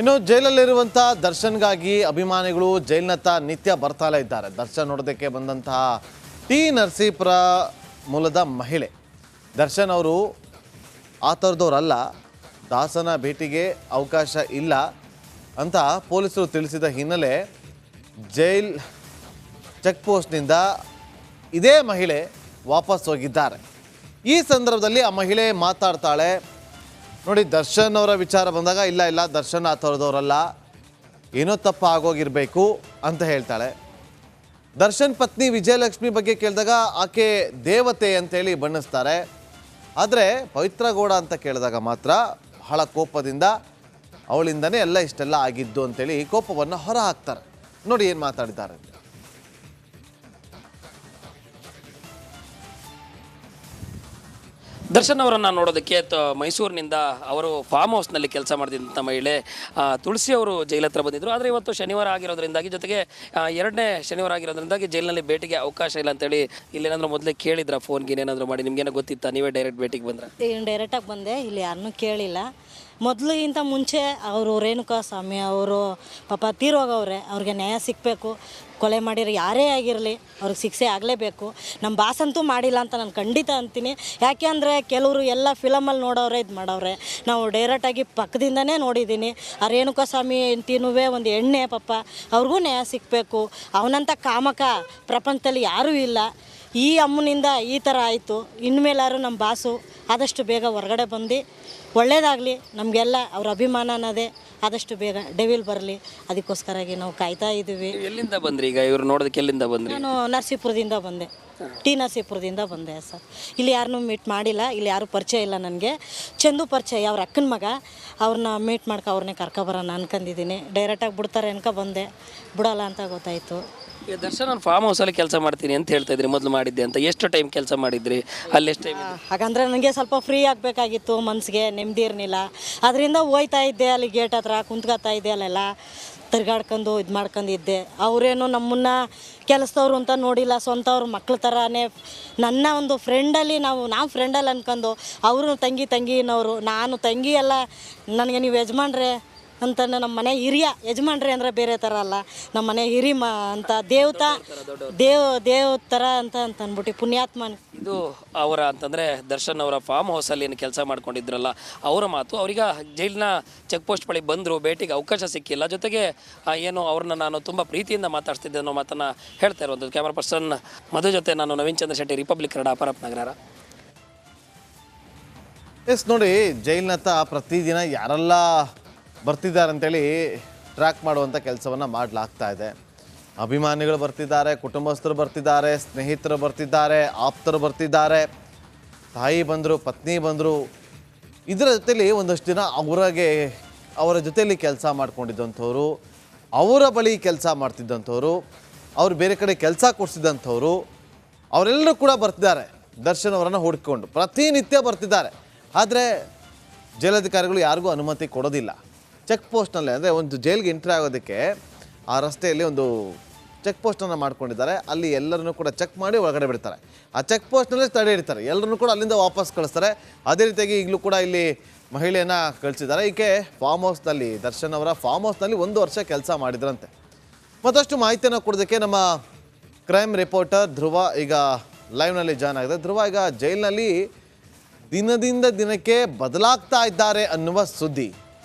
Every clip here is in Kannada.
ಇನ್ನು ಜೈಲಲ್ಲಿರುವಂಥ ದರ್ಶನ್ಗಾಗಿ ಅಭಿಮಾನಿಗಳು ಜೈಲಿನತ್ತ ನಿತ್ಯ ಬರ್ತಾಲೇ ಇದ್ದಾರೆ. ದರ್ಶನ್ ನೋಡೋದಕ್ಕೆ ಬಂದಂತಹ ಟಿ ನರಸೀಪುರ ಮೂಲದ ಮಹಿಳೆ. ದರ್ಶನ್ ಅವರು ಆ ಥರದವರಲ್ಲ, ದಾಸನ ಭೇಟಿಗೆ ಅವಕಾಶ ಇಲ್ಲ ಅಂತ ಪೊಲೀಸರು ತಿಳಿಸಿದ ಹಿನ್ನೆಲೆ ಜೈಲ್ ಚೆಕ್ ಪೋಸ್ಟ್ನಿಂದ ಇದೇ ಮಹಿಳೆ ವಾಪಸ್ ಹೋಗಿದ್ದಾರೆ. ಈ ಸಂದರ್ಭದಲ್ಲಿ ಆ ಮಹಿಳೆ ಮಾತಾಡ್ತಾಳೆ. ನೋಡಿ, ದರ್ಶನ್ ಅವರ ವಿಚಾರ ಬಂದಾಗ ಇಲ್ಲ ದರ್ಶನ್ ಆ ಥರದವರಲ್ಲ, ಏನೋ ತಪ್ಪು ಆಗೋಗಿರಬೇಕು ಅಂತ ಹೇಳ್ತಾಳೆ. ದರ್ಶನ್ ಪತ್ನಿ ವಿಜಯಲಕ್ಷ್ಮಿ ಬಗ್ಗೆ ಕೇಳಿದಾಗ ಆಕೆ ದೇವತೆ ಅಂತೇಳಿ ಬಣ್ಣಿಸ್ತಾರೆ. ಆದರೆ ಪವಿತ್ರ ಗೌಡ ಅಂತ ಕೇಳಿದಾಗ ಮಾತ್ರ ಬಹಳ ಕೋಪದಿಂದ ಅವಳಿಂದನೇ ಎಲ್ಲ ಇಷ್ಟೆಲ್ಲ ಆಗಿದ್ದು ಅಂತೇಳಿ ಕೋಪವನ್ನು ಹೊರ ಹಾಕ್ತಾರೆ. ನೋಡಿ ಏನು ಮಾತಾಡಿದ್ದಾರೆ. ದರ್ಶನ್ ಅವರನ್ನು ನೋಡೋದಕ್ಕೆ ಮೈಸೂರಿನಿಂದ ಅವರು ಫಾರ್ಮ್ ಹೌಸ್ನಲ್ಲಿ ಕೆಲಸ ಮಾಡ್ತಿದ್ದಂಥ ಮಹಿಳೆ ತುಳಸಿ ಅವರು ಜೈಲ ಹತ್ರ ಬಂದಿದ್ದರು. ಆದರೆ ಇವತ್ತು ಶನಿವಾರ ಆಗಿರೋದ್ರಿಂದಾಗಿ, ಜೊತೆಗೆ ಎರಡನೇ ಶನಿವಾರ ಆಗಿರೋದ್ರಿಂದಾಗಿ ಜೈಲಿನಲ್ಲಿ ಭೇಟಿಗೆ ಅವಕಾಶ ಇಲ್ಲ ಅಂತೇಳಿ ಇಲ್ಲೇನಾದರೂ ಮೊದಲೇ ಕೇಳಿದ್ರ ಫೋನ್ಗೆ ಏನಾದರೂ ಮಾಡಿ? ನಿಮ್ಗೇನೋ ಗೊತ್ತಿತ್ತಾ? ನೀವೇ ಡೈರೆಕ್ಟ್ ಭೇಟಿಗೆ ಬಂದ್ರೆ? ಡೈರೆಕ್ಟಾಗಿ ಬಂದೆ, ಇಲ್ಲಿ ಯಾರನ್ನೂ ಕೇಳಿಲ್ಲ. ಮೊದಲಿಗಿಂತ ಮುಂಚೆ ಅವರು ರೇಣುಕಾ ಸ್ವಾಮಿ ಅವರು ಪಾಪ ತೀರೋಗವ್ರೆ, ಅವ್ರಿಗೆ ನ್ಯಾಯ ಸಿಗಬೇಕು. ಕೊಲೆ ಮಾಡಿರೋ ಯಾರೇ ಆಗಿರಲಿ ಅವ್ರಿಗೆ ಶಿಕ್ಷೆ ಆಗಲೇಬೇಕು. ನಮ್ಮ ಬಾಸಂತೂ ಮಾಡಿಲ್ಲ ಅಂತ ನಾನು ಖಂಡಿತ ಅಂತೀನಿ. ಯಾಕೆ ಅಂದರೆ ಕೆಲವರು ಎಲ್ಲ ಫಿಲಮಲ್ಲಿ ನೋಡೋರೆ, ಇದು ಮಾಡೋರೆ. ನಾವು ಡೈರೆಕ್ಟಾಗಿ ಪಕ್ಕದಿಂದನೇ ನೋಡಿದ್ದೀನಿ. ಆ ರೇಣುಕಾ ಸ್ವಾಮಿ ಹೆಂಡ್ತಿನೂ ಒಂದು ಎಣ್ಣೆ ಪಾಪ, ಅವ್ರಿಗೂ ನ್ಯಾಯ ಸಿಗಬೇಕು. ಅವನಂಥ ಕಾಮಕ ಪ್ರಪಂಚದಲ್ಲಿ ಯಾರೂ ಇಲ್ಲ. ಈ ಅಮ್ಮನಿಂದ ಈ ಥರ ಆಯಿತು. ಇನ್ಮೇಲಾದ್ರು ನಮ್ಮ ಬಾಸು ಆದಷ್ಟು ಬೇಗ ಹೊರಗಡೆ ಬಂದು ಒಳ್ಳೇದಾಗಲಿ ನಮಗೆಲ್ಲ. ಅವ್ರ ಅಭಿಮಾನ ಅನ್ನೋದೇ ಆದಷ್ಟು ಬೇಗ ಡೆವಿಲ್ ಬರಲಿ. ಅದಕ್ಕೋಸ್ಕರಾಗಿ ನಾವು ಕಾಯ್ತಾ ಇದ್ದೀವಿ. ಎಲ್ಲಿಂದ ಬಂದ್ರಿ ಈಗ ಇವ್ರು ನೋಡೋದಕ್ಕೆ? ಎಲ್ಲಿಂದ ಬಂದ್ರಿ? ನಾನು ನರಸೀಪುರದಿಂದ ಬಂದೆ, ಟಿ ನರಸೀಪುರದಿಂದ ಬಂದೆ ಸರ್. ಇಲ್ಲಿ ಯಾರನ್ನೂ ಮೀಟ್ ಮಾಡಿಲ್ಲ, ಇಲ್ಲಿ ಯಾರೂ ಪರಿಚಯ ಇಲ್ಲ ನನಗೆ. ಚಂದು ಪರಿಚಯ, ಅವ್ರ ಅಕ್ಕನ ಮಗ. ಅವ್ರನ್ನ ಮೀಟ್ ಮಾಡ್ಕೊ ಅವ್ರನ್ನೇ ಕರ್ಕೊಬರೋಣ ಅನ್ಕೊಂಡಿದ್ದೀನಿ. ಡೈರೆಕ್ಟಾಗಿ ಬಿಡ್ತಾರೆ ಅನ್ಕೊ ಬಂದೆ, ಬಿಡೋಲ್ಲ ಅಂತ ಗೊತ್ತಾಯಿತು. ಈಗ ದರ್ಶನ್ ನಾನು ಫಾರ್ಮ್ ಹೌಸಲ್ಲಿ ಕೆಲಸ ಮಾಡ್ತೀನಿ ಅಂತ ಹೇಳ್ತಾ ಇದ್ರಿ, ಮೊದಲು ಮಾಡಿದ್ದೆ ಅಂತ. ಎಷ್ಟು ಟೈಮ್ ಕೆಲಸ ಮಾಡಿದ್ರಿ ಅಲ್ಲಿ? ಎಷ್ಟು ಟೈಮ್? ಹಾಗಂದ್ರೆ ನನಗೆ ಸ್ವಲ್ಪ ಫ್ರೀ ಆಗಬೇಕಾಗಿತ್ತು, ಮನಸ್ಸಿಗೆ ನೆಮ್ಮದಿ ಇರಲಿಲ್ಲ. ಅದರಿಂದ ಹೋಯ್ತಾ ಇದ್ದೆ, ಅಲ್ಲಿ ಗೇಟ್ ಹತ್ರ ಕುಂತ್ಕೊತಾ ಇದ್ದೆ, ಅಲ್ಲೆಲ್ಲ ತಿರ್ಗಾಡ್ಕೊಂಡು ಇದು ಮಾಡ್ಕೊಂಡಿದ್ದೆ. ಅವರೇನು ನಮ್ಮನ್ನು ಕೆಲಸದವ್ರು ಅಂತ ನೋಡಿಲ್ಲ, ಸ್ವಂತವ್ರು ಮಕ್ಳ ಥರನೇ. ನನ್ನ ಒಂದು ಫ್ರೆಂಡಲ್ಲಿ ನಾವು ಫ್ರೆಂಡಲ್ಲಿ ಅಂದ್ಕೊಂಡು ಅವರು ತಂಗಿನವರು, ನಾನು ತಂಗಿ ಎಲ್ಲ. ನನಗೆ ನೀವು ಯಜಮಾನ್ರೆ ಅಂತ, ನಮ್ಮ ಮನೆ ಹಿರಿಯ ಯಜಮಾನ್ರಿ ಅಂದರೆ ಬೇರೆ ಥರ ಅಲ್ಲ, ನಮ್ಮ ಮನೆ ಅಂತ ದೇವ್ ಥರ ಅಂತ ಅಂದ್ಬಿಟ್ಟು ಪುಣ್ಯಾತ್ಮನ. ಇದು ಅವರ ಅಂತಂದರೆ ದರ್ಶನ್ ಅವರ ಫಾರ್ಮ್ ಹೌಸಲ್ಲಿ ಏನು ಕೆಲಸ ಮಾಡ್ಕೊಂಡಿದ್ರಲ್ಲ ಅವರ ಮಾತು. ಅವ್ರೀಗ ಜೈಲಿನ ಚೆಕ್ ಪೋಸ್ಟ್ ಬಳಿ ಬಂದರು, ಭೇಟಿಗೆ ಅವಕಾಶ ಸಿಕ್ಕಿಲ್ಲ. ಜೊತೆಗೆ ಏನು ಅವ್ರನ್ನ ನಾನು ತುಂಬ ಪ್ರೀತಿಯಿಂದ ಮಾತಾಡ್ತಿದ್ದೆ ಅನ್ನೋ ಮಾತನ್ನು ಹೇಳ್ತಾ ಇರುವಂಥದ್ದು. ಕ್ಯಾಮರಾ ಪರ್ಸನ್ ಮಧು ಜೊತೆ ನಾನು ನವೀನ್ ಚಂದ್ರ ಶೆಟ್ಟಿ, ರಿಪಬ್ಲಿಕ್ ಕನ್ನಡ, ಪರಪ್ಪನಗರ. ಎಸ್, ನೋಡಿ, ಜೈಲಿನತ್ತ ಪ್ರತಿದಿನ ಯಾರೆಲ್ಲ ಬರ್ತಿದ್ದಾರೆ ಅಂತೇಳಿ ಟ್ರ್ಯಾಕ್ ಮಾಡುವಂಥ ಕೆಲಸವನ್ನು ಮಾಡಲಾಗ್ತಾ ಇದೆ. ಅಭಿಮಾನಿಗಳು ಬರ್ತಿದ್ದಾರೆ, ಕುಟುಂಬಸ್ಥರು ಬರ್ತಿದ್ದಾರೆ, ಸ್ನೇಹಿತರು ಬರ್ತಿದ್ದಾರೆ, ಆಪ್ತರು ಬರ್ತಿದ್ದಾರೆ, ತಾಯಿ ಬಂದರು, ಪತ್ನಿ ಬಂದರು. ಇದರ ಜೊತೆಲಿ ಒಂದಷ್ಟು ದಿನ ಅವರ ಜೊತೆಯಲ್ಲಿ ಕೆಲಸ ಮಾಡ್ಕೊಂಡಿದ್ದಂಥವ್ರು, ಅವರ ಬಳಿ ಕೆಲಸ ಮಾಡ್ತಿದ್ದಂಥವ್ರು, ಅವ್ರು ಬೇರೆ ಕಡೆ ಕೆಲಸ ಕೊಡಿಸಿದಂಥವ್ರು, ಅವರೆಲ್ಲರೂ ಕೂಡ ಬರ್ತಿದ್ದಾರೆ. ದರ್ಶನ್ ಅವರನ್ನು ಹುಡುಕಿಕೊಂಡು ಪ್ರತಿನಿತ್ಯ ಬರ್ತಿದ್ದಾರೆ. ಆದರೆ ಜೈಲಧಿಕಾರಿಗಳು ಯಾರಿಗೂ ಅನುಮತಿ ಕೊಡೋದಿಲ್ಲ. ಚೆಕ್ ಪೋಸ್ಟ್ನಲ್ಲೇ, ಅಂದರೆ ಒಂದು ಜೈಲಿಗೆ ಎಂಟ್ರಿ ಆಗೋದಕ್ಕೆ ಆ ರಸ್ತೆಯಲ್ಲಿ ಒಂದು ಚೆಕ್ ಪೋಸ್ಟನ್ನು ಮಾಡ್ಕೊಂಡಿದ್ದಾರೆ. ಅಲ್ಲಿ ಎಲ್ಲರನ್ನೂ ಕೂಡ ಚೆಕ್ ಮಾಡಿ ಒಳಗಡೆ ಬಿಡ್ತಾರೆ. ಆ ಚೆಕ್ ಪೋಸ್ಟ್ನಲ್ಲೇ ತಡೆ ಹಿಡಿತಾರೆ, ಎಲ್ಲರನ್ನೂ ಕೂಡ ಅಲ್ಲಿಂದ ವಾಪಸ್ ಕಳಿಸ್ತಾರೆ. ಅದೇ ರೀತಿಯಾಗಿ ಈಗಲೂ ಕೂಡ ಇಲ್ಲಿ ಮಹಿಳೆಯನ್ನು ಕಳಿಸಿದ್ದಾರೆ. ಈಕೆ ಫಾರ್ಮ್ ಹೌಸ್ನಲ್ಲಿ, ದರ್ಶನ್ ಅವರ ಫಾರ್ಮ್ ಹೌಸ್ನಲ್ಲಿ 1 ವರ್ಷ ಕೆಲಸ ಮಾಡಿದ್ರಂತೆ. ಮತ್ತಷ್ಟು ಮಾಹಿತಿಯನ್ನು ಕೊಡೋದಕ್ಕೆ ನಮ್ಮ ಕ್ರೈಮ್ ರಿಪೋರ್ಟರ್ ಧ್ರುವ ಈಗ ಲೈವ್ನಲ್ಲಿ ಜಾಯ್ನ್ ಆಗಿದೆ. ಧ್ರುವ, ಈಗ ಜೈಲಿನಲ್ಲಿ ದಿನದಿಂದ ದಿನಕ್ಕೆ ಬದಲಾಗ್ತಾ ಇದ್ದಾರೆ ಅನ್ನುವ ಸುದ್ದಿ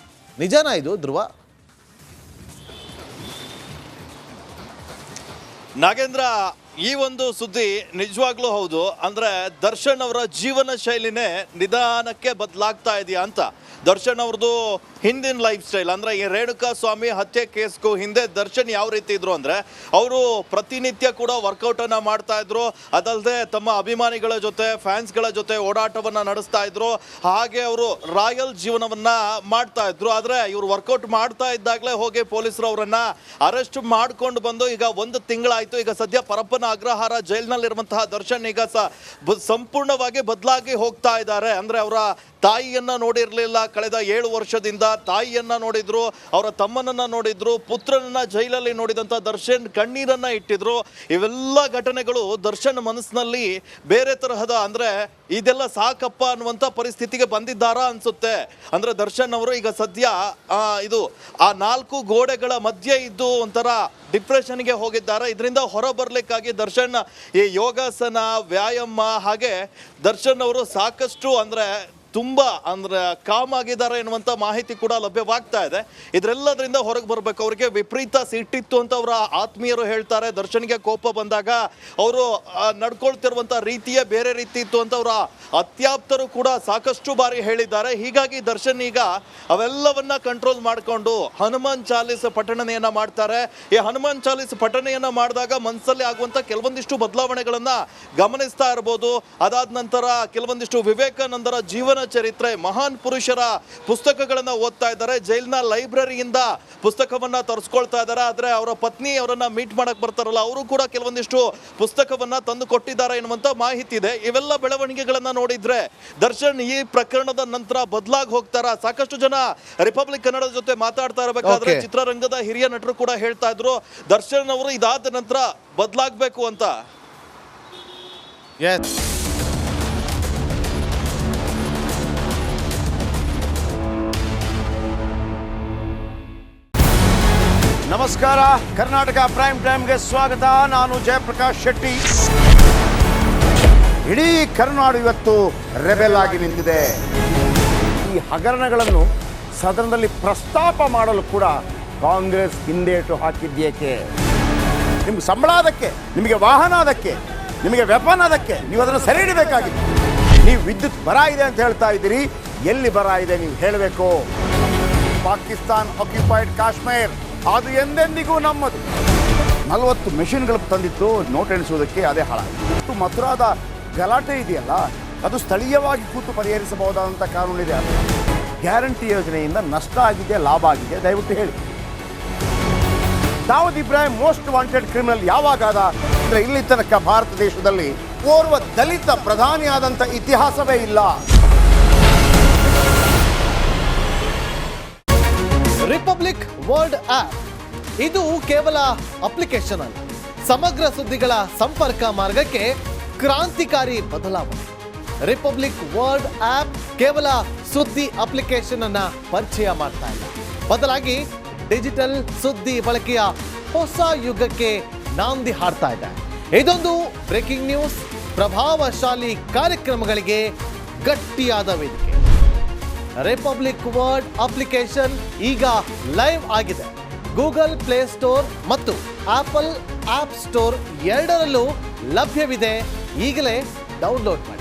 ನಿಜನಾ ಇದು ಧ್ರುವ? ನಾಗೇಂದ್ರ, ಈ ಒಂದು ಸುದ್ದಿ ನಿಜವಾಗ್ಲೂ ಹೌದು. ಅಂದರೆ ದರ್ಶನ್ ಅವರ ಜೀವನ ಶೈಲಿನೇ ನಿಧಾನಕ್ಕೆ ಬದಲಾಗ್ತಾ ಇದೆಯಾ ಅಂತ. ದರ್ಶನ್ ಅವ್ರದ್ದು ಹಿಂದಿನ ಲೈಫ್ ಸ್ಟೈಲ್, ಅಂದರೆ ಈ ರೇಣುಕಾ ಸ್ವಾಮಿ ಹತ್ಯೆ ಕೇಸ್ಗೂ ಹಿಂದೆ ದರ್ಶನ್ ಯಾವ ರೀತಿ ಇದ್ರು ಅಂದರೆ, ಅವರು ಪ್ರತಿನಿತ್ಯ ಕೂಡ ವರ್ಕೌಟನ್ನು ಮಾಡ್ತಾ ಇದ್ರು. ಅದಲ್ಲದೆ ತಮ್ಮ ಅಭಿಮಾನಿಗಳ ಜೊತೆ, ಫ್ಯಾನ್ಸ್ಗಳ ಜೊತೆ ಓಡಾಟವನ್ನು ನಡೆಸ್ತಾ ಇದ್ರು. ಹಾಗೆ ಅವರು ರಾಯಲ್ ಜೀವನವನ್ನು ಮಾಡ್ತಾ ಇದ್ರು. ಆದರೆ ಇವರು ವರ್ಕೌಟ್ ಮಾಡ್ತಾ ಇದ್ದಾಗಲೇ ಹೋಗಿ ಪೊಲೀಸರು ಅವರನ್ನು ಅರೆಸ್ಟ್ ಮಾಡ್ಕೊಂಡು ಬಂದು ಈಗ 1 ತಿಂಗಳಾಯಿತು. ಈಗ ಸದ್ಯ ಪರಪ್ಪನ ಅಗ್ರಹಾರ ಜೈಲಿನಲ್ಲಿರುವಂತಹ ದರ್ಶನ್ ಈಗ ಸಂಪೂರ್ಣವಾಗಿ ಬದಲಾಗಿ ಹೋಗ್ತಾ ಇದ್ದಾರೆ. ಅಂದರೆ ಅವರ ತಾಯಿಯನ್ನು ನೋಡಿರಲಿಲ್ಲ ಕಳೆದ 7 ವರ್ಷದಿಂದ. ತಾಯಿಯನ್ನ ನೋಡಿದ್ರು, ಅವರ ತಮ್ಮನನ್ನ ನೋಡಿದ್ರು, ಪುತ್ರನನ್ನ ಜೈಲಲ್ಲಿ ನೋಡಿದಂಥ ದರ್ಶನ್ ಕಣ್ಣೀರನ್ನ ಇಟ್ಟಿದ್ರು. ಇವೆಲ್ಲ ಘಟನೆಗಳು ದರ್ಶನ್ ಮನಸ್ಸಿನಲ್ಲಿ ಬೇರೆ ತರಹದ ಅಂದ್ರೆ ಇದೆಲ್ಲ ಸಾಕಪ್ಪ ಅನ್ನುವಂಥ ಪರಿಸ್ಥಿತಿಗೆ ಬಂದಿದ್ದಾರಾ ಅನ್ಸುತ್ತೆ. ಅಂದ್ರೆ ದರ್ಶನ್ ಅವರು ಈಗ ಸದ್ಯ ಇದು ಆ 4 ಗೋಡೆಗಳ ಮಧ್ಯೆ ಇದ್ದು ಒಂಥರ ಡಿಪ್ರೆಷನ್ಗೆ ಹೋಗಿದ್ದಾರೆ. ಇದರಿಂದ ಹೊರ ಬರ್ಲಿಕ್ಕಾಗಿ ದರ್ಶನ್ ಈ ಯೋಗಾಸನ, ವ್ಯಾಯಾಮ, ಹಾಗೆ ದರ್ಶನ್ ಅವರು ಸಾಕಷ್ಟು ಅಂದ್ರೆ ತುಂಬ ಅಂದ್ರೆ ಕಾಮ್ ಆಗಿದ್ದಾರೆ ಎನ್ನುವಂಥ ಮಾಹಿತಿ ಕೂಡ ಲಭ್ಯವಾಗ್ತಾ ಇದೆ. ಇದರೆಲ್ಲದರಿಂದ ಹೊರಗೆ ಬರಬೇಕು. ಅವರಿಗೆ ವಿಪರೀತ ಸಿಟ್ಟಿತ್ತು ಅಂತ ಅವರ ಆತ್ಮೀಯರು ಹೇಳ್ತಾರೆ. ದರ್ಶನ್ಗೆ ಕೋಪ ಬಂದಾಗ ಅವರು ನಡ್ಕೊಳ್ತಿರುವಂಥ ರೀತಿಯೇ ಬೇರೆ ರೀತಿ ಇತ್ತು ಅಂತ ಅವರ ಅತ್ಯಾಪ್ತರು ಕೂಡ ಸಾಕಷ್ಟು ಬಾರಿ ಹೇಳಿದ್ದಾರೆ. ಹೀಗಾಗಿ ದರ್ಶನ್ ಈಗ ಅವೆಲ್ಲವನ್ನ ಕಂಟ್ರೋಲ್ ಮಾಡಿಕೊಂಡು ಹನುಮಾನ್ ಚಾಲೀಸ್ ಪಠಣನೆಯನ್ನ ಮಾಡ್ತಾರೆ. ಈ ಹನುಮಾನ್ ಚಾಲೀಸ್ ಪಠಣೆಯನ್ನ ಮಾಡಿದಾಗ ಮನಸ್ಸಲ್ಲಿ ಆಗುವಂಥ ಕೆಲವೊಂದಿಷ್ಟು ಬದಲಾವಣೆಗಳನ್ನ ಗಮನಿಸ್ತಾ ಇರ್ಬೋದು. ಅದಾದ ನಂತರ ಕೆಲವೊಂದಿಷ್ಟು ವಿವೇಕಾನಂದರ ಜೀವನ ಚರಿತ್ರೆ, ಮಹಾನ್ ಪುರುಷರ ಪುಸ್ತಕಗಳನ್ನ ಓದ್ತಾ ಇದ್ದಾರೆ. ಜೈಲಿನ ಲೈಬ್ರರಿಯಿಂದ ಪುಸ್ತಕವನ್ನ ತರಿಸ್ಕೊಳ್ತಾ ಇದ್ದಾರೆ. ಆದ್ರೆ ಅವರ ಪತ್ನಿ ಅವರನ್ನ ಮೀಟ್ ಮಾಡಕ್ ಬರ್ತಾರಲ್ಲ, ಅವರು ಕೂಡ ಕೆಲವೊಂದಿಷ್ಟು ಪುಸ್ತಕವನ್ನ ತಂದು ಕೊಟ್ಟಿದ್ದಾರೆ ಎನ್ನುವಂತ ಮಾಹಿತಿ ಇದೆ. ಇವೆಲ್ಲ ಬೆಳವಣಿಗೆಗಳನ್ನ ನೋಡಿದ್ರೆ ದರ್ಶನ್ ಈ ಪ್ರಕರಣದ ನಂತರ ಬದಲಾಗಿ ಹೋಗ್ತಾರ. ಸಾಕಷ್ಟು ಜನ ರಿಪಬ್ಲಿಕ್ ಕನ್ನಡದ ಜೊತೆ ಮಾತಾಡ್ತಾ ಇರಬೇಕಾದ್ರೆ ಚಿತ್ರರಂಗದ ಹಿರಿಯ ನಟರು ಕೂಡ ಹೇಳ್ತಾ ಇದ್ರು ದರ್ಶನ್ ಅವರು ಇದಾದ ನಂತರ ಬದಲಾಗಬೇಕು ಅಂತ. ನಮಸ್ಕಾರ, ಕರ್ನಾಟಕ ಪ್ರೈಮ್ ಟೈಮ್ಗೆ ಸ್ವಾಗತ. ನಾನು ಜಯಪ್ರಕಾಶ್ ಶೆಟ್ಟಿ. ಇಡೀ ಕರ್ನಾಡು ಇವತ್ತು ರೆಬೆಲ್ ಆಗಿ ನಿಂತಿದೆ. ಈ ಹಗರಣಗಳನ್ನು ಸದನದಲ್ಲಿ ಪ್ರಸ್ತಾಪ ಮಾಡಲು ಕೂಡ ಕಾಂಗ್ರೆಸ್ ಹಿಂದೇಟು ಹಾಕಿದ್ದೇಕೆ? ನಿಮ್ಗೆ ಸಂಬಳ ಅದಕ್ಕೆ, ನಿಮಗೆ ವಾಹನ ಅದಕ್ಕೆ, ನಿಮಗೆ ವೆಪನ್ ಅದಕ್ಕೆ, ನೀವು ಅದನ್ನು ಸೆರೆ ಹಿಡಬೇಕಾಗಿತ್ತು. ನೀವು ವಿದ್ಯುತ್ ಬರ ಇದೆ ಅಂತ ಹೇಳ್ತಾ ಇದ್ದೀರಿ, ಎಲ್ಲಿ ಬರ ಇದೆ ನೀವು ಹೇಳಬೇಕು. ಪಾಕಿಸ್ತಾನ್ ಆಕ್ಯುಪೈಡ್ ಕಾಶ್ಮೀರ್ ಅದು ಎಂದೆಂದಿಗೂ ನಮ್ಮದು. 40 ಮೆಷಿನ್ಗಳು ತಂದಿತ್ತು ನೋಟ್ ಎಣಿಸುವುದಕ್ಕೆ, ಅದೇ ಹಾಳಾಯಿತು. ಮಥುರಾದ ಗಲಾಟೆ ಇದೆಯಲ್ಲ, ಅದು ಸ್ಥಳೀಯವಾಗಿ ಕೂತು ಪರಿಹರಿಸಬಹುದಾದಂಥ ಕಾನೂನಿದೆ. ಗ್ಯಾರಂಟಿ ಯೋಜನೆಯಿಂದ ನಷ್ಟ ಆಗಿದೆ, ಲಾಭ ಆಗಿದೆ, ದಯವಿಟ್ಟು ಹೇಳಿ. Dawood Ibrahim most wanted criminal ಯಾವಾಗಾದ ಅಂದರೆ ಇಲ್ಲಿ ತನಕ ಭಾರತ ದೇಶದಲ್ಲಿ ಓರ್ವ ದಲಿತ ಪ್ರಧಾನಿಯಾದಂಥ ಇತಿಹಾಸವೇ ಇಲ್ಲ. ರಿಪಬ್ಲಿಕ್ ವರ್ಲ್ಡ್ ಆಪ್ ಇದು ಕೇವಲ ಅಪ್ಲಿಕೇಶನ್ ಅಲ್ಲ, ಸಮಗ್ರ ಸುದ್ದಿಗಳ ಸಂಪರ್ಕ ಮಾರ್ಗಕ್ಕೆ ಕ್ರಾಂತಿಕಾರಿ ಬದಲಾವಣೆ. ರಿಪಬ್ಲಿಕ್ ವರ್ಲ್ಡ್ ಆಪ್ ಕೇವಲ ಸುದ್ದಿ ಅಪ್ಲಿಕೇಶನ್ ಅನ್ನ ಪರಿಚಯ ಮಾಡ್ತಾ ಇಲ್ಲ, ಬದಲಾಗಿ ಡಿಜಿಟಲ್ ಸುದ್ದಿ ಬಳಕೆಯ ಹೊಸ ಯುಗಕ್ಕೆ ನಾಂದಿ ಹಾಡ್ತಾ ಇದೆ. ಇದೊಂದು ಬ್ರೇಕಿಂಗ್ ನ್ಯೂಸ್, ಪ್ರಭಾವಶಾಲಿ ಕಾರ್ಯಕ್ರಮಗಳಿಗೆ ಗಟ್ಟಿಯಾದ ವೇದಿಕೆ. ರಿಪಬ್ಲಿಕ್ ವರ್ಲ್ಡ್ ಅಪ್ಲಿಕೇಶನ್ ಈಗ ಲೈವ್ ಆಗಿದೆ. ಗೂಗಲ್ ಪ್ಲೇ ಸ್ಟೋರ್ ಮತ್ತು ಆಪಲ್ ಆಪ್ ಸ್ಟೋರ್ ಎರಡರಲ್ಲೂ ಲಭ್ಯವಿದೆ. ಈಗಲೇ ಡೌನ್ಲೋಡ್ ಮಾಡಿ.